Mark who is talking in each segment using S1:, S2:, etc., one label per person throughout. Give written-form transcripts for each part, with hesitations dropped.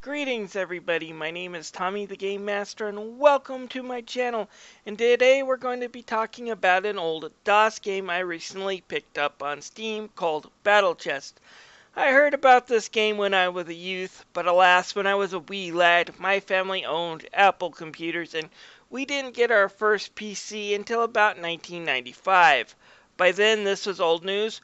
S1: Greetings everybody, my name is Tommy the Game Master and welcome to my channel. And today we're going to be talking about an old DOS game I recently picked up on Steam called Battle Chest. I heard about this game when I was a youth, but alas, when I was a wee lad, my family owned Apple computers and we didn't get our first PC until about 1995. By then this was old news.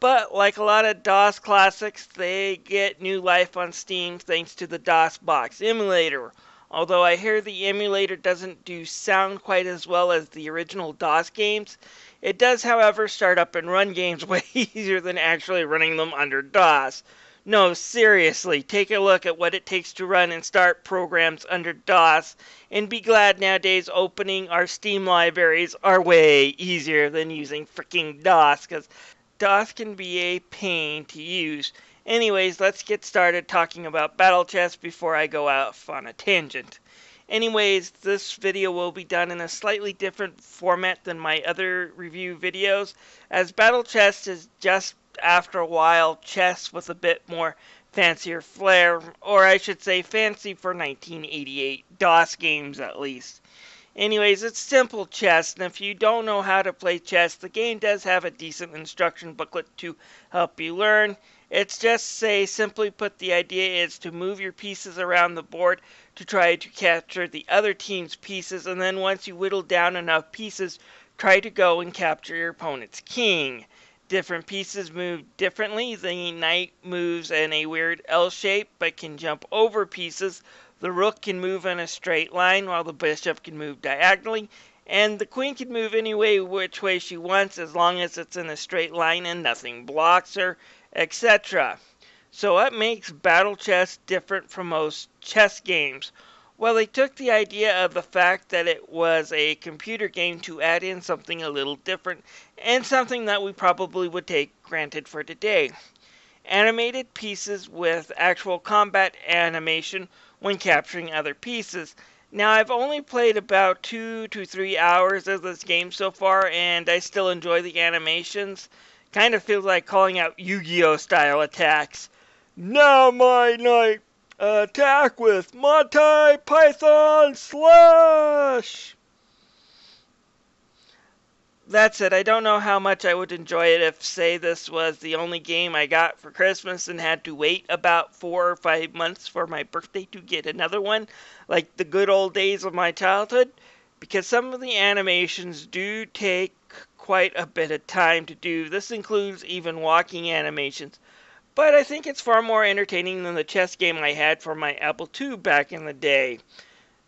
S1: But like a lot of DOS classics, they get new life on Steam thanks to the DOSBox emulator. Although I hear the emulator doesn't do sound quite as well as the original DOS games, it does, however, start up and run games way easier than actually running them under DOS. No, seriously, take a look at what it takes to run and start programs under DOS, and be glad nowadays opening our Steam libraries are way easier than using freaking DOS, because DOS can be a pain to use. Anyways, let's get started talking about Battle Chest before I go off on a tangent. Anyways, this video will be done in a slightly different format than my other review videos, as Battle Chest is just, after a while, chess with a bit more fancier flair, or I should say fancy for 1988 DOS games at least. Anyways, it's simple chess, and if you don't know how to play chess, the game does have a decent instruction booklet to help you learn. It's just simply put, the idea is to move your pieces around the board to try to capture the other team's pieces, and then once you whittle down enough pieces, try to go and capture your opponent's king. Different pieces move differently. The knight moves in a weird L shape, but can jump over pieces. The rook can move in a straight line, while the bishop can move diagonally, and the queen can move any way which way she wants as long as it's in a straight line and nothing blocks her, etc. So what makes Battle Chess different from most chess games? Well, they took the idea of the fact that it was a computer game to add in something a little different, and something that we probably would take granted for today. Animated pieces with actual combat animation when capturing other pieces. Now, I've only played about 2 to 3 hours of this game so far, and I still enjoy the animations. Kind of feels like calling out Yu-Gi-Oh! Style attacks. Now, my knight, attack with Monty Python Slash! That's it. I don't know how much I would enjoy it if, say, this was the only game I got for Christmas and had to wait about 4 or 5 months for my birthday to get another one, like the good old days of my childhood, because some of the animations do take quite a bit of time to do. This includes even walking animations. But I think it's far more entertaining than the chess game I had for my Apple II back in the day.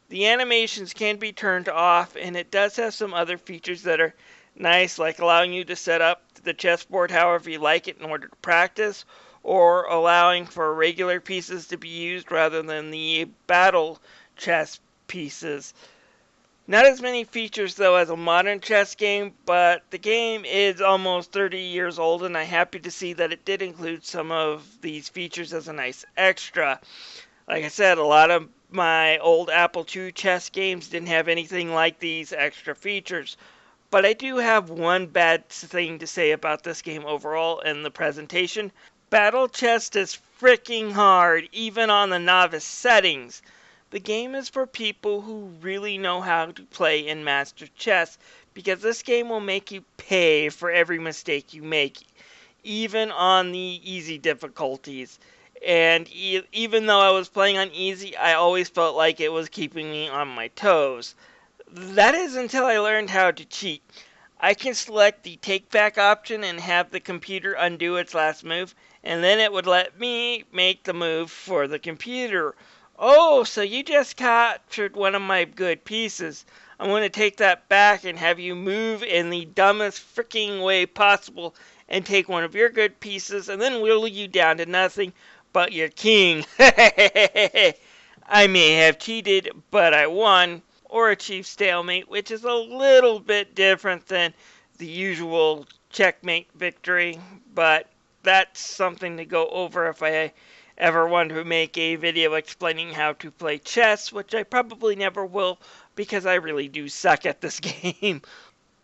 S1: The animations can be turned off, and it does have some other features that are nice, like allowing you to set up the chessboard however you like it in order to practice, or allowing for regular pieces to be used rather than the battle chess pieces. Not as many features though as a modern chess game, but the game is almost 30 years old, and I'm happy to see that it did include some of these features as a nice extra. Like I said, a lot of my old Apple II chess games didn't have anything like these extra features. But I do have one bad thing to say about this game overall in the presentation. Battle Chest is freaking hard, even on the novice settings. The game is for people who really know how to play and master chess, because this game will make you pay for every mistake you make, even on the easy difficulties. And even though I was playing on easy, I always felt like it was keeping me on my toes. That is until I learned how to cheat. I can select the take back option and have the computer undo its last move, and then it would let me make the move for the computer. Oh, so you just captured one of my good pieces. I'm going to take that back and have you move in the dumbest freaking way possible and take one of your good pieces and then whittle you down to nothing but your king. I may have cheated, but I won. Or achieve stalemate, which is a little bit different than the usual checkmate victory, but that's something to go over if I ever want to make a video explaining how to play chess, which I probably never will because I really do suck at this game.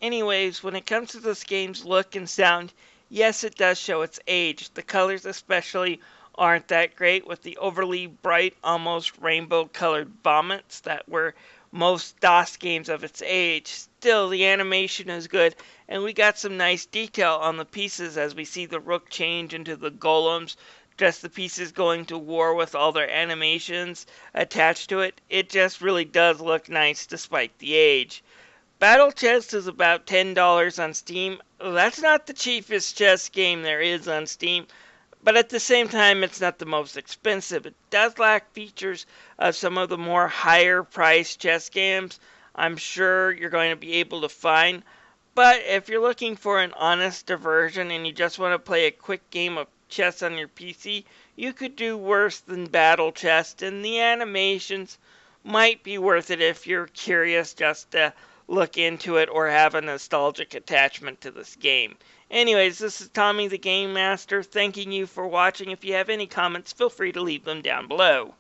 S1: Anyways, when it comes to this game's look and sound, yes, it does show its age. The colors especially aren't that great with the overly bright, almost rainbow colored vomits that were most DOS games of its age. Still, the animation is good, and we got some nice detail on the pieces as we see the rook change into the golems, just the pieces going to war with all their animations attached to it. It just really does look nice despite the age. Battle Chess is about $10 on Steam. That's not the cheapest chess game there is on Steam, but at the same time, it's not the most expensive. It does lack features of some of the more higher priced chess games I'm sure you're going to be able to find. But if you're looking for an honest diversion and you just want to play a quick game of chess on your PC, you could do worse than Battle Chess, and the animations might be worth it if you're curious just to look into it or have a nostalgic attachment to this game. Anyways, this is Tommy the Game Master thanking you for watching. If you have any comments, feel free to leave them down below.